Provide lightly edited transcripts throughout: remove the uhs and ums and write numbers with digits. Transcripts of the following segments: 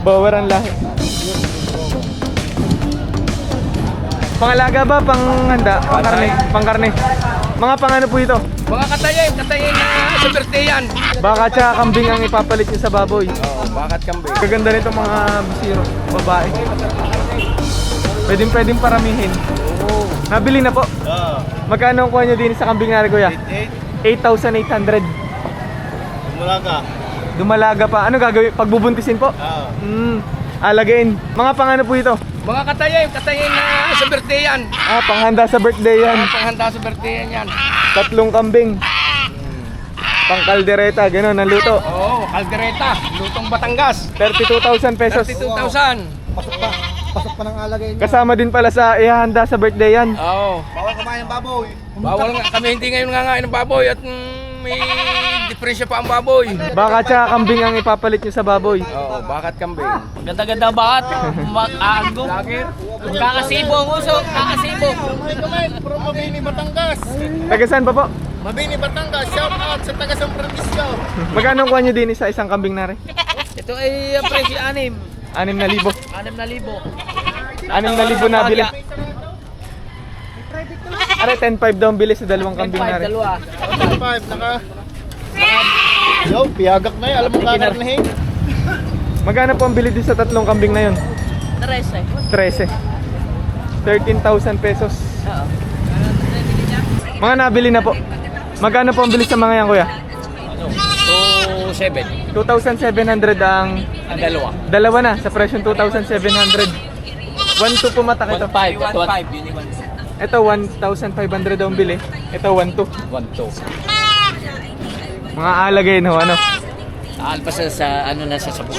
Bower ang lahi. Pangalaga ba? Panghanda? Pangkarne? Pangkarne? Mga pangano po ito? Mga katayin na sa birthday yan. Baka tsaka kambing ang ipapalit niyo sa baboy. Oo, bakit kambing? Kaganda nito mga bisiro, babae. Pwedeng paramihin. Oo. Nabili na po. Magkano ang kuha nyo din sa kambing nari, kuya? 8,800. Malaga. Dumalaga pa. Ano gagawin? Pagbubuntisin po? Alagain. Mga pangano po ito? Mga katayin na sa birthday yan. Panghanda sa birthday yan. Panghanda sa birthday yan. 3 kambing. Pangkaldereta, gano'n, ang luto. Oo, kaldereta, lutong Batangas. 32,000 pesos. 32,000. Pasok pa ng alagay niya. Kasama din pala sa ihahanda sa birthday yan. Oo. Bawal kumain ng baboy. Bawal nga kami hindi ngayon ngain ng baboy at may diferensya pa ang baboy. Baka tsaka kambing ang ipapalit nyo sa baboy. Oo, bakit kambing? Ganda-ganda bakit? Mag-aagong. Kakasibo ang uso. Kakasibo. From Mabini, Batangas. Taga saan pa po? Mabini, Batangas. Shout out sa taga San Francisco. Magkano ang kuha nyo din sa isang kambing nari? Ito ay presyo 6. 6,000. 6,000. 6,000 na bili. Are, 10,500 daw ang bili sa dalawang kambing nari. Dalawa. 5 naka. Yo, piyagak na 'yan. Alam mo kakarnehin. Magkano po ang bili din sa 3 kambing na yun? 13. 13,000 pesos. Oo. Mga nabili na po. Magkano po ang bili sa mga yan, kuya? 2,700. 2,700 ang Ang dalawa. dalawa na sa presyong 2,700. 1,2 pumatak ito. 1,500. Ito 1,500 daw ang bili. Ito 1,2. 1,200. Mga alagay no, ano? Alpas sa ano na sa sabon.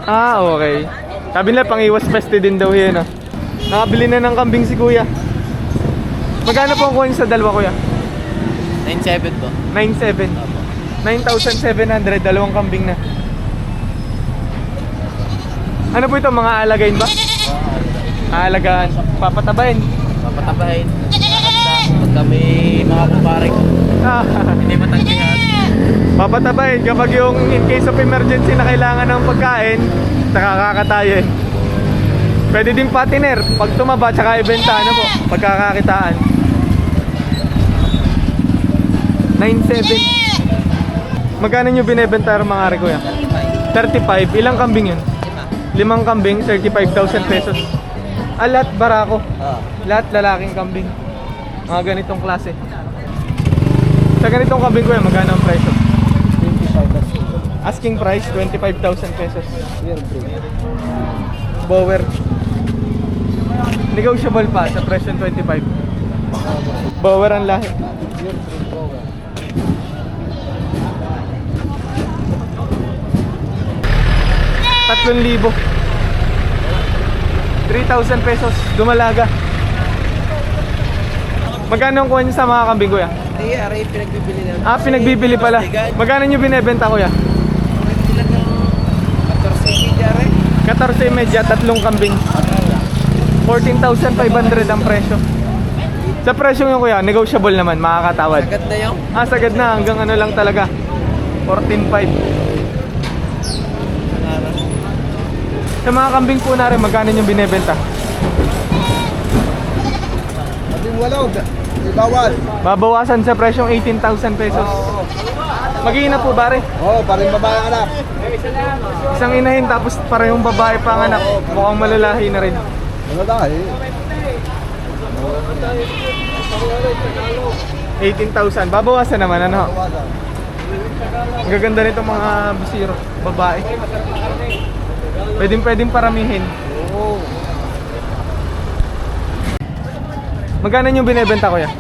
Okay. Sabi nila pang iwas peste din daw yan, no? Nakabili na ng kambing si kuya. Magkano po ang kuha niyo sa dalawa, kuya? 9,700 po. 9,700. 9,700, dalawang kambing na. Ano po ito, mga alagayin ba? Aalagaan. Papatabayin. Papatabahin. Pagka may mga kumparing hindi matanggihan. Papatabayin kapag yung in case of emergency na kailangan ng pagkain, nakakakatayin. Pwede din patiner. Pag tumaba, tsaka ibenta, ano po, pagkakakitaan. 9,700. Magkano nyo binibenta ang mga ari, kuya? 35. Ilang kambing yun? 5 kambing, 35,000 pesos. Lahat barako. Lahat lalaking kambing. Mga ganitong klase. Sa ganitong kambing, kuya, magkano ang presyo? 25. Asking price, 25,000 pesos. Bower. Negotiable pa sa presyo 25. Bower ang lahi. 3,000. 3,000 pesos. Dumalaga. Magkano ang kuha niyo sa mga kambing, kuya? Ay, aray, pinagbibili na. Pinagbibili pala. Magkano niyo binebenta, kuya? Ilan ng 14 aray? 14,500, 3 kambing. 14,500 ang presyo. Sa presyo nyo, kuya, negotiable naman, makakatawad. Agad na yung? Sagad na, hanggang ano lang talaga. 14,500. Sa mga kambing po na rin, magkano nyo binebenta? 18. Bawal. Babawasan sa presyong 18,000 pesos. Mag-iina po, bare. Oo, paring babae ang anak. Isang inahin, tapos parehong babae pa ang anak. Mukhang malalahi na rin. Ano dahil? 18,000. Babawasan naman, ano? Ang gaganda nito mga bisiro, babae. Pwedeng paramihin. Oo. Magkano yung binebenta, kuya?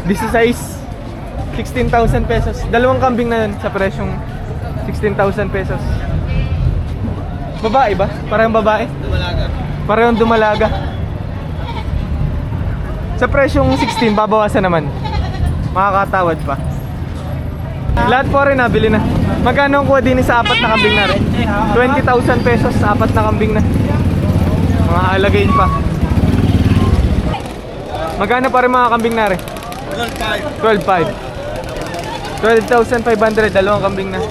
Size. 16,000 pesos. Dalawang kambing na yun sa presyong 16,000 pesos. Babae ba? Parehong babae? Dumalaga. Parehong dumalaga. Sa presyong 16, babawasan naman. Makakatawad pa. Lahat po rin nabili na. Magkano ang kuha din sa 4 na kambing na rin? 20,000 pesos sa 4 na kambing na. Mga alagayin pa. Magkano pa rin mga kambing na rin? 12,500. 12,500, dalawang kambing na.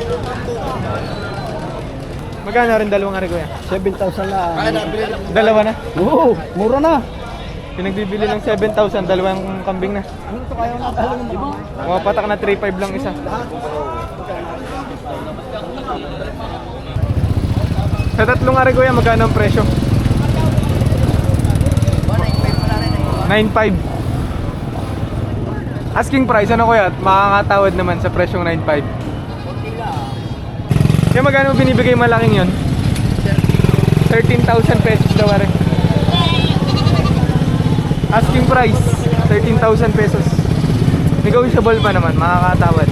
Magkano rin dalawang ari kuya? 7,000 lang. Dalawa na. Oo, mura na. Pinagbibili ng 7,000, dalawang kambing na. Patak na 3,500 lang isa. Sa tatlong ari kuya, magkano ang presyo? 9,500. Asking price, ano kuya? Makakatawad naman sa presyong 9,500. Kaya magkano binibigay malaking yon? 13,000 pesos daw ari. Asking price, 13,000 pesos. Negotiable pa naman, makakatawad.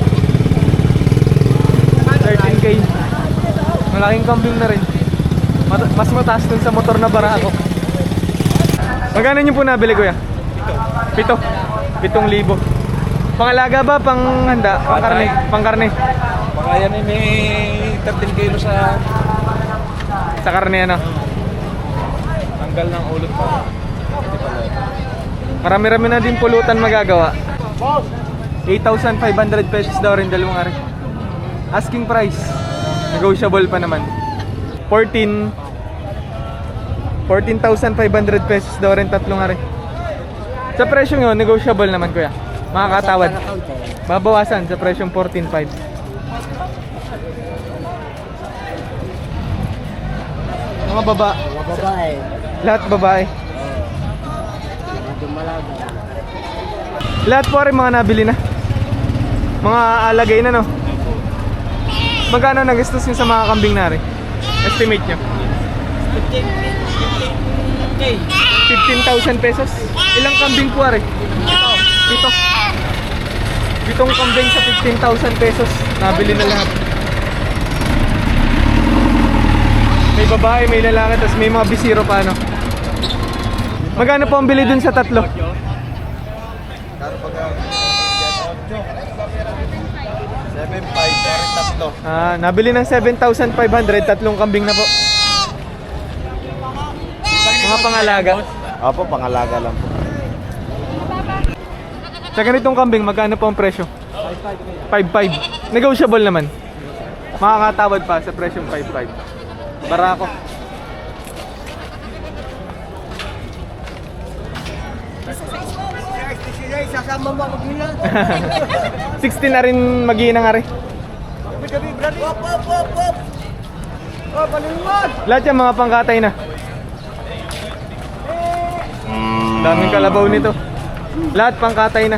13K. Malaking kambing na rin. Mas mataas dun sa motor na barako. Magkano nyo po nabili kuya? 7,000. Pangalaga ba? Panghanda? Pangkarne? Pangkarne? Baka yan ay may 13 kilo sa Sa karne ano? tanggal ng ulot pa. Marami-rami na din pulutan magagawa. 8,500 pesos daw rin dalawang ari. Asking price, negotiable pa naman. 14,500 pesos daw rin tatlong ari. Sa presyo nyo, negotiable naman kuya. Makakatawad. Babawasan sa presyong 14,500. Mga Babae. lahat babae. Dumalaga. Lahat po rin mga nabili na. Mga alagay na no. Magkano nagastos nyo sa mga kambing na rin? Estimate nyo? 15,000 pesos. Ilang kambing po rin? 7 kambing sa 15,000 pesos. Nabili na lahat. May babae, may lalaki, tapos may mga bisiro pa no. Magkano po ang bili dun sa tatlo? 7,500 Nabili ng 7,500, tatlong kambing na po. Mga pangalaga. Opo, pangalaga lang po. Sa ganitong kambing, magkano po ang presyo? 5,500. Negotiable naman. Makakatawad pa sa presyong 5,500. Barako. Sasama mo ako nila. 60 na rin mag-iinang ari. Lahat yan mga pangkatay na. Daming kalabaw nito. Lahat pangkatay na.